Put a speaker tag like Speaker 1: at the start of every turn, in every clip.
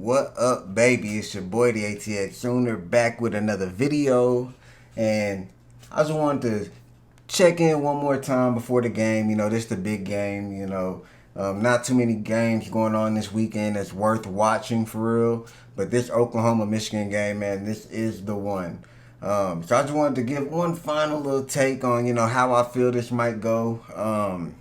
Speaker 1: What up, baby? It's your boy, the ATX Sooner, back with another video. And I just wanted to check in one more time before the game. This is the big game. Not too many games going on this weekend that's worth watching for real. But this Oklahoma-Michigan game, man, this is the one. So I just wanted to give one final little take on, how I feel this might go.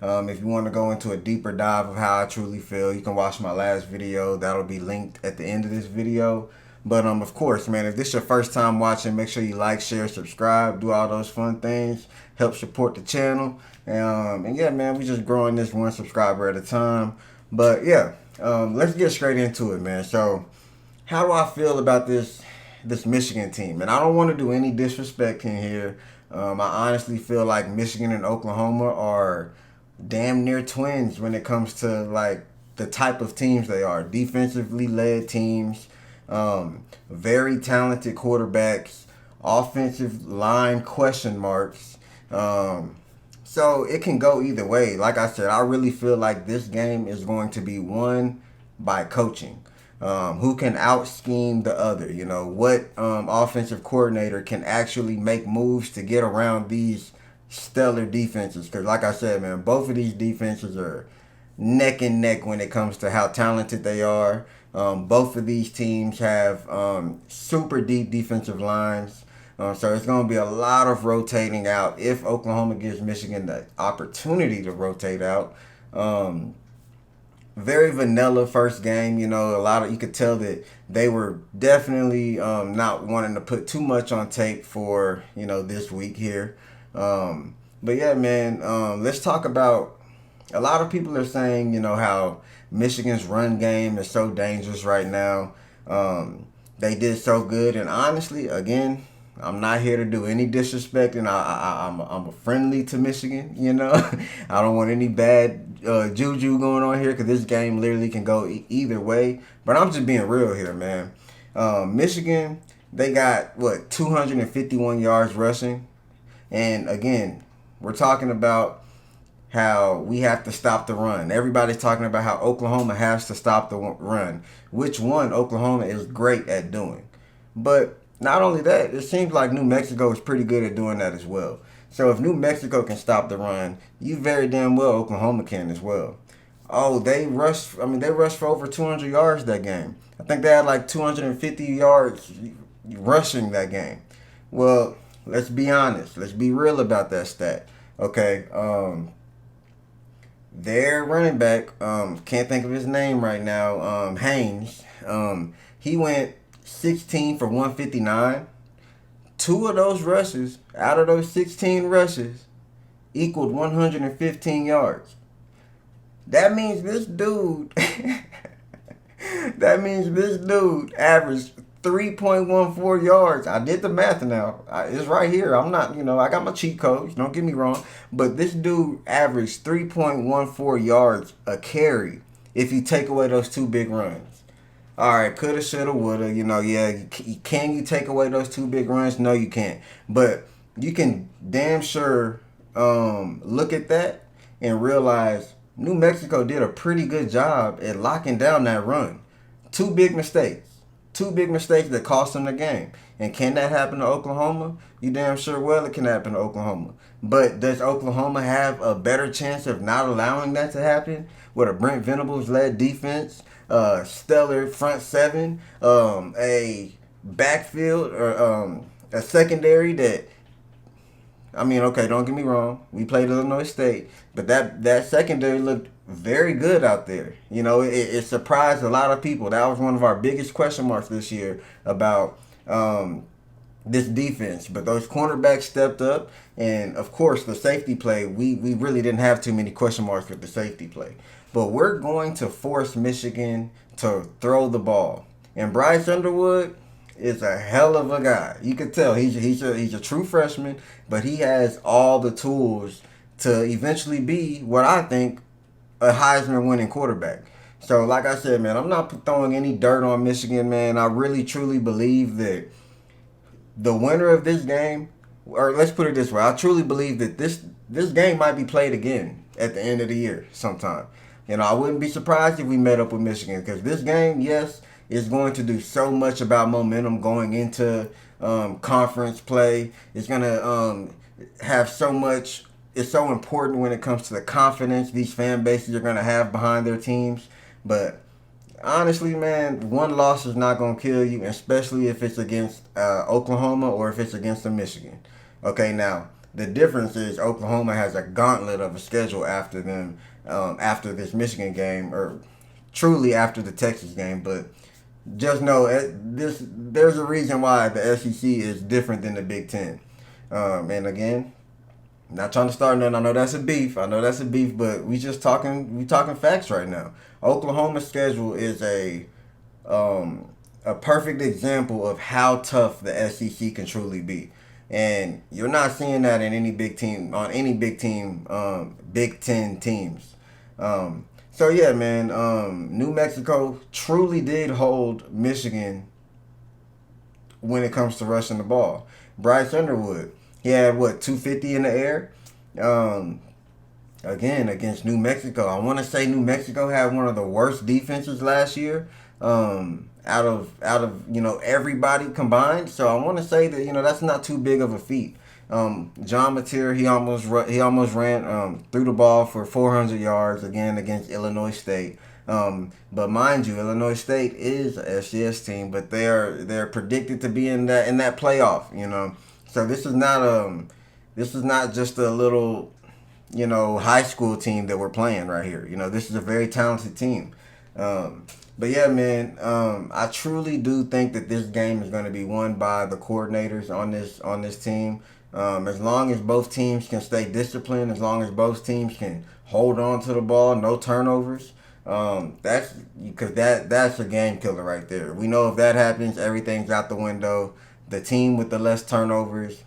Speaker 1: If you want to go into a deeper dive of how I truly feel, you can watch my last video. That'll be linked at the end of this video. But of course, man, if this is your first time watching, make sure you like, share, subscribe, do all those fun things. Help support the channel. And yeah, man, we just growing this one subscriber at a time. But yeah, let's get straight into it, man. So, how do I feel about this Michigan team? And I don't want to do any disrespect in here. I honestly feel like Michigan and Oklahoma are damn near twins when it comes to like the type of teams they are. Defensively led teams, very talented quarterbacks, offensive line question marks. So it can go either way. Like I said, I really feel like this game is going to be won by coaching. Who can out scheme the other? What offensive coordinator can actually make moves to get around these stellar defenses? Because, like I said, man, both of these defenses are neck and neck when it comes to how talented they are. Both of these teams have super deep defensive lines. So it's going to be a lot of rotating out if Oklahoma gives Michigan the opportunity to rotate out. Very vanilla first game. You could tell that they were definitely not wanting to put too much on tape for this week here. But yeah, man, let's talk about. A lot of people are saying how Michigan's run game is so dangerous right now. They did so good, and honestly, again, I'm not here to do any disrespect, and I'm a friendly to Michigan. I don't want any bad juju going on here because this game literally can go either way. But I'm just being real here, man. Michigan, they got 251 yards rushing, and again, we're talking about how we have to stop the run. Everybody's talking about how Oklahoma has to stop the run, which one Oklahoma is great at doing, but not only that, it seems like New Mexico is pretty good at doing that as well. So if New Mexico can stop the run, you very damn well Oklahoma can as well. Oh, they rushed for over 200 yards that game. I think they had like 250 yards rushing that game. Well, let's be honest. Let's be real about that stat. Okay. Their running back, can't think of his name right now, Haynes. He went 16 for 159. Two of those rushes, out of those 16 rushes, equaled 115 yards. That means this dude averaged 3.14 yards. I did the math now. It's right here. I'm not, I got my cheat codes. Don't get me wrong. But this dude averaged 3.14 yards a carry if you take away those two big runs. All right, coulda, shoulda, woulda. Can you take away those two big runs? No, you can't. But you can damn sure look at that and realize New Mexico did a pretty good job at locking down that run. Two big mistakes that cost them the game. And can that happen to Oklahoma? You damn sure well it can happen to Oklahoma. But does Oklahoma have a better chance of not allowing that to happen with a Brent Venables-led defense? Stellar front seven, a backfield or a secondary that, okay, don't get me wrong, we played Illinois State, but that secondary looked very good out there. It surprised a lot of people. That was one of our biggest question marks this year about this defense. But those cornerbacks stepped up, and of course the safety play, we really didn't have too many question marks with the safety play. But we're going to force Michigan to throw the ball. And Bryce Underwood is a hell of a guy. You can tell he's a true freshman, but he has all the tools to eventually be what I think a Heisman winning quarterback. So like I said, man, I'm not throwing any dirt on Michigan, man. I really truly believe that the winner of this game, or let's put it this way, I truly believe that this game might be played again at the end of the year sometime. I wouldn't be surprised if we met up with Michigan because this game, yes, is going to do so much about momentum going into conference play. It's going to have so much. It's so important when it comes to the confidence these fan bases are going to have behind their teams. But honestly, man, one loss is not going to kill you, especially if it's against Oklahoma or if it's against a Michigan. Okay, now the difference is Oklahoma has a gauntlet of a schedule after them, after this Michigan game, or truly after the Texas game. But just know there's a reason why the SEC is different than the Big Ten. And again, not trying to start nothing. I know that's a beef. But we talking facts right now. Oklahoma's schedule is a perfect example of how tough the SEC can truly be. And you're not seeing that in any big team on any big team, Big Ten teams. So yeah, man, New Mexico truly did hold Michigan when it comes to rushing the ball. Bryce Underwood, he had what 250 in the air. Um, Again against New Mexico. I want to say New Mexico had one of the worst defenses last year. Out of everybody combined. So I want to say that that's not too big of a feat. John Mateer, he almost ran threw the ball for 400 yards again against Illinois State. But mind you, Illinois State is a FCS team, but they're predicted to be in that playoff. So this is not just a little high school team that we're playing right here. This is a very talented team. But yeah, man, I truly do think that this game is going to be won by the coordinators on this team. As long as both teams can stay disciplined, as long as both teams can hold on to the ball, no turnovers. That's because that's a game killer right there. We know if that happens, everything's out the window. The team with the less turnovers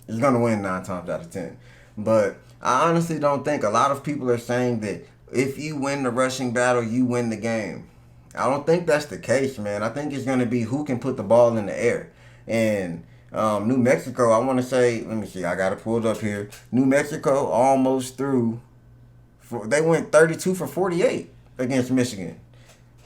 Speaker 1: is going to win 9 times out of 10. But I honestly don't think a lot of people are saying that if you win the rushing battle, you win the game. I don't think that's the case, man. I think it's going to be who can put the ball in the air. And New Mexico, I want to say, let me see, I got it pulled up here. New Mexico almost threw, they went 32 for 48 against Michigan.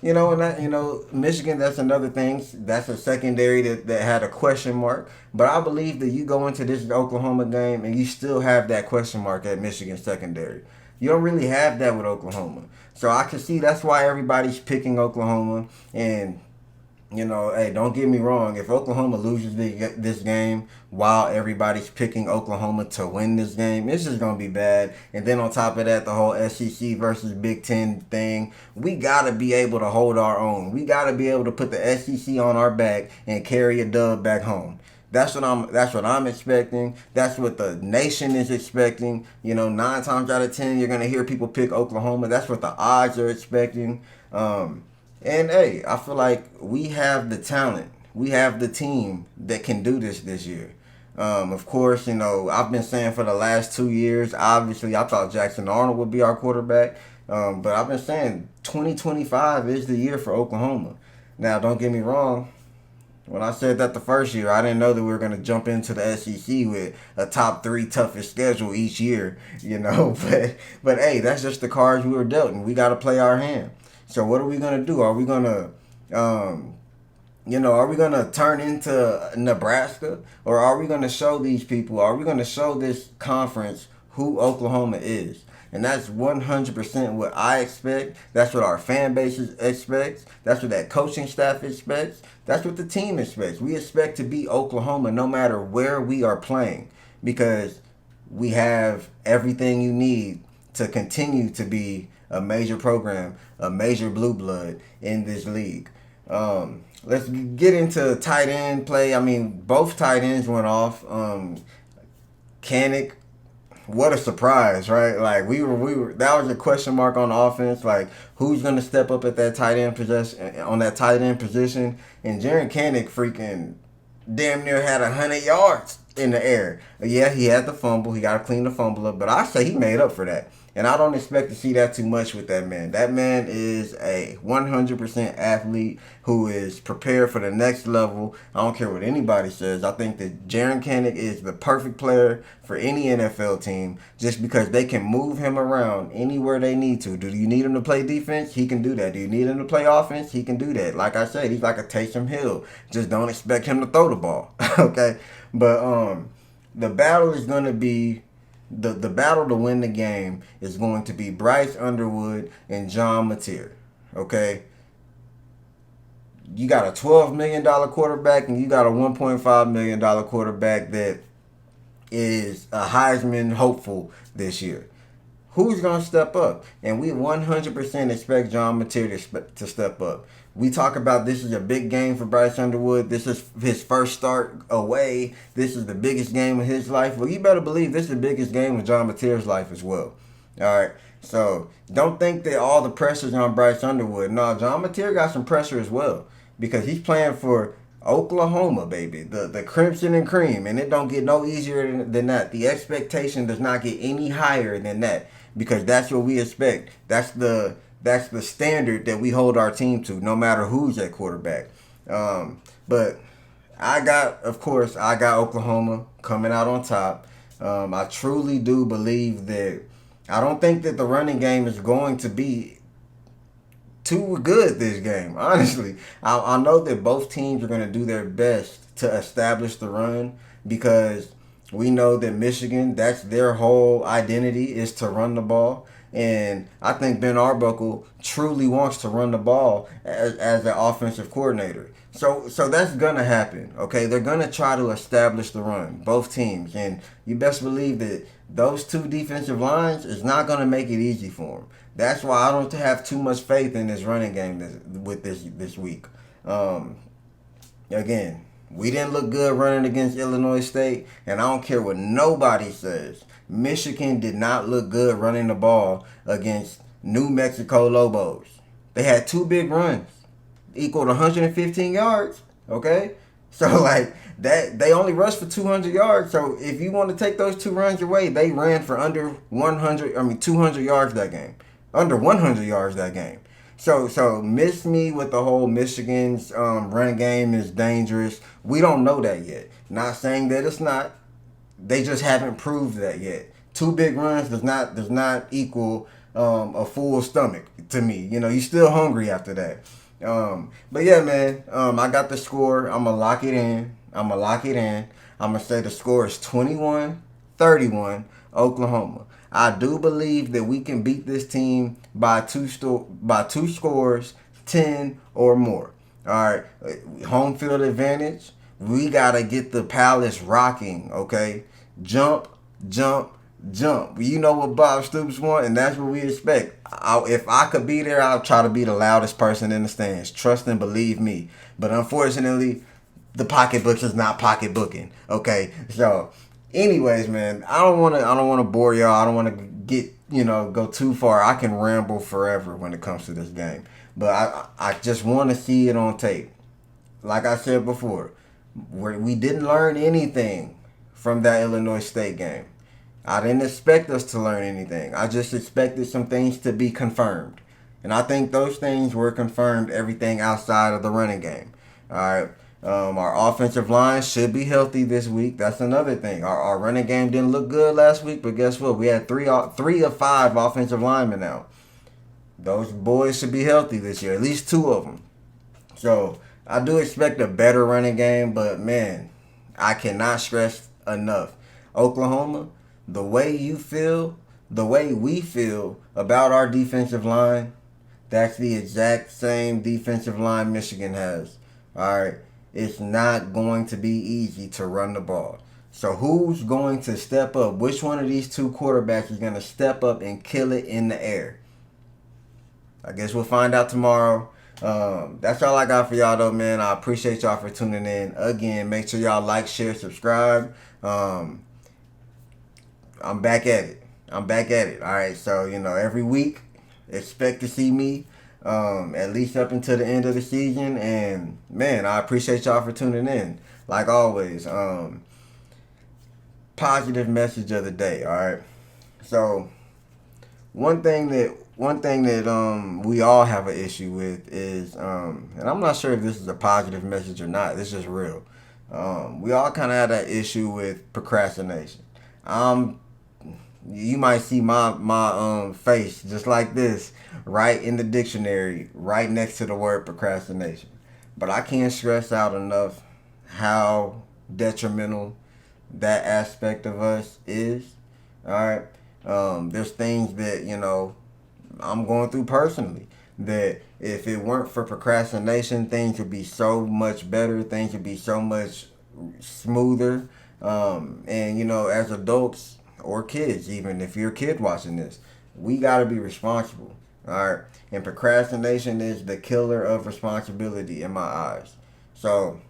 Speaker 1: Michigan, that's another thing. That's a secondary that had a question mark. But I believe that you go into this Oklahoma game and you still have that question mark at Michigan secondary. You don't really have that with Oklahoma. So I can see that's why everybody's picking Oklahoma. And hey, don't get me wrong. If Oklahoma loses this game while everybody's picking Oklahoma to win this game, it's just going to be bad. And then on top of that, the whole SEC versus Big Ten thing, we got to be able to hold our own. We got to be able to put the SEC on our back and carry a dub back home. That's what I'm expecting. That's what the nation is expecting. 9 times out of 10, you're going to hear people pick Oklahoma. That's what the odds are expecting. And hey, I feel like we have the talent. We have the team that can do this year. Of course, I've been saying for the last 2 years, obviously, I thought Jackson Arnold would be our quarterback. But I've been saying 2025 is the year for Oklahoma. Now, don't get me wrong. When I said that the first year, I didn't know that we were going to jump into the SEC with a top 3 toughest schedule each year, But hey, that's just the cards we were dealt, and we got to play our hand. So what are we gonna do? Are we gonna, are we gonna turn into Nebraska, or are we gonna show these people? Are we gonna show this conference who Oklahoma is? And that's 100% what I expect. That's what our fan base expects. That's what that coaching staff expects. That's what the team expects. We expect to beat Oklahoma no matter where we are playing because we have everything you need to continue to be a major program, a major blue blood in this league. Let's get into tight end play. I mean, both tight ends went off. Kanak, what a surprise, right? Like we were. That was a question mark on offense. Like who's gonna step up at that tight end position? And Jaren Kanak freaking damn near had 100 yards in the air. Yeah, he had the fumble. He got to clean the fumble up. But I say he made up for that. And I don't expect to see that too much with that man. That man is a 100% athlete who is prepared for the next level. I don't care what anybody says. I think that Jaren Kanak is the perfect player for any NFL team just because they can move him around anywhere they need to. Do you need him to play defense? He can do that. Do you need him to play offense? He can do that. Like I said, he's like a Taysom Hill. Just don't expect him to throw the ball. Okay? But the battle is going to be the battle to win the game is going to be Bryce Underwood and John Mateer. Okay? You got a $12 million quarterback and you got a $1.5 million quarterback that is a Heisman hopeful this year. Who's going to step up? And we 100% expect John Mateer to step up. We talk about this is a big game for Bryce Underwood. This is his first start away. This is the biggest game of his life. Well, you better believe this is the biggest game of John Mateer's life as well. All right. So don't think that all the pressure's on Bryce Underwood. No, John Mateer got some pressure as well because he's playing for Oklahoma, baby, the Crimson and Cream, and it don't get no easier than that. The expectation does not get any higher than that because that's what we expect. That's the standard that we hold our team to, no matter who's at quarterback. But of course, I got Oklahoma coming out on top. I truly do believe that. I don't think that the running game is going to be too good this game, honestly. I know that both teams are going to do their best to establish the run because we know that Michigan, that's their whole identity is to run the ball. And I think Ben Arbuckle truly wants to run the ball as an offensive coordinator. So that's going to happen, okay? They're going to try to establish the run, both teams. And you best believe that those two defensive lines is not going to make it easy for them. That's why I don't have too much faith in this running game this week. Again, we didn't look good running against Illinois State, and I don't care what nobody says. Michigan did not look good running the ball against New Mexico Lobos. They had two big runs, equaled 115 yards, okay? So, like, that they only rushed for 200 yards. So, if you want to take those two runs away, they ran for under 200 yards that game. Under 100 yards that game. So miss me with the whole Michigan's running game is dangerous. We don't know that yet. Not saying that it's not. They just haven't proved that yet. Two big runs does not equal a full stomach to me. You know, you're still hungry after that. But yeah, man, I got the score. I'm going to lock it in. I'm going to say the score is 21-31 Oklahoma. I do believe that we can beat this team by two scores, 10 or more. All right, home field advantage. We got to get the Palace rocking, okay? Jump, jump, jump. You know what Bob Stoops wants, and that's what we expect. If I could be there, I'll try to be the loudest person in the stands. Trust and believe me. But unfortunately, the pocketbook is not pocketbooking, okay? So, anyways, man, I don't want to bore y'all. I don't want to get, go too far. I can ramble forever when it comes to this game. But I just want to see it on tape. Like I said before, we didn't learn anything from that Illinois State game. I didn't expect us to learn anything. I just expected some things to be confirmed. And I think those things were confirmed, everything outside of the running game. All right. Our offensive line should be healthy this week. That's another thing. Our running game didn't look good last week, but guess what? We had three of five offensive linemen now. Those boys should be healthy this year, at least two of them. So I do expect a better running game, but man, I cannot stress enough. Oklahoma, the way you feel, the way we feel about our defensive line, that's the exact same defensive line Michigan has. All right. It's not going to be easy to run the ball. So who's going to step up? Which one of these two quarterbacks is going to step up and kill it in the air? I guess we'll find out tomorrow. That's all I got for y'all, though, man. I appreciate y'all for tuning in. Again, make sure y'all like, share, subscribe. I'm back at it. All right, so, every week, expect to see me. At least up until the end of the season. And man, I appreciate y'all for tuning in. Like always, positive message of the day. All right. So one thing that we all have an issue with is and I'm not sure if this is a positive message or not. It's just real. We all kind of have that issue with procrastination. Um, you might see my face just like this right in the dictionary, right next to the word procrastination. But I can't stress out enough how detrimental that aspect of us is. All right. There's things that, I'm going through personally that if it weren't for procrastination, things would be so much better. Things would be so much smoother. And, as adults or kids, even if you're a kid watching this, we got to be responsible. All right. And procrastination is the killer of responsibility in my eyes. So,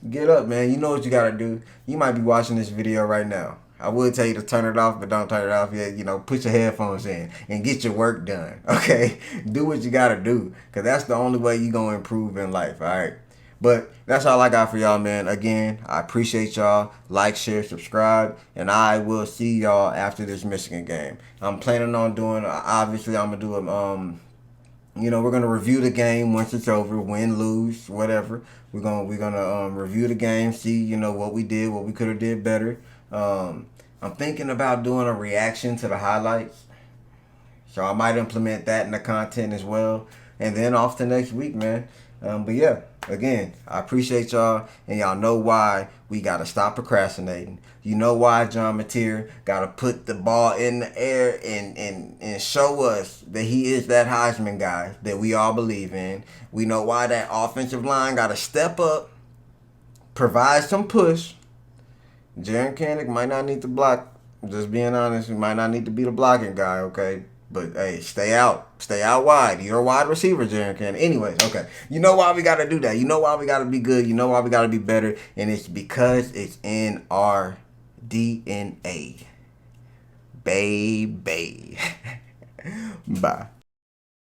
Speaker 1: get up, man. You know what you gotta do. You might be watching this video right now. I would tell you to turn it off, but don't turn it off yet. Put your headphones in and get your work done. Okay? Do what you gotta do. Because that's the only way you're gonna improve in life. Alright? But that's all I got for y'all, man. Again, I appreciate y'all. Like, share, subscribe. And I will see y'all after this Michigan game. I'm planning on doing, obviously, I'm gonna do we're gonna review the game once it's over, win, lose, whatever. We're gonna review the game, see what we did, what we could have did better. I'm thinking about doing a reaction to the highlights, so I might implement that in the content as well, and then off to next week, man. But yeah, again, I appreciate y'all, and y'all know why we gotta stop procrastinating. You know why John Mateer gotta put the ball in the air and show us that he is that Heisman guy that we all believe in. We know why that offensive line gotta step up, provide some push. Jaren Kanak might not need to block. Just being honest, he might not need to be the blocking guy, okay? But hey, stay out. Stay out wide. You're a wide receiver, Jaren Kanak. Anyways, okay. You know why we gotta do that. You know why we gotta be good. You know why we gotta be better. And it's because it's in our DNA. Baby. Bye.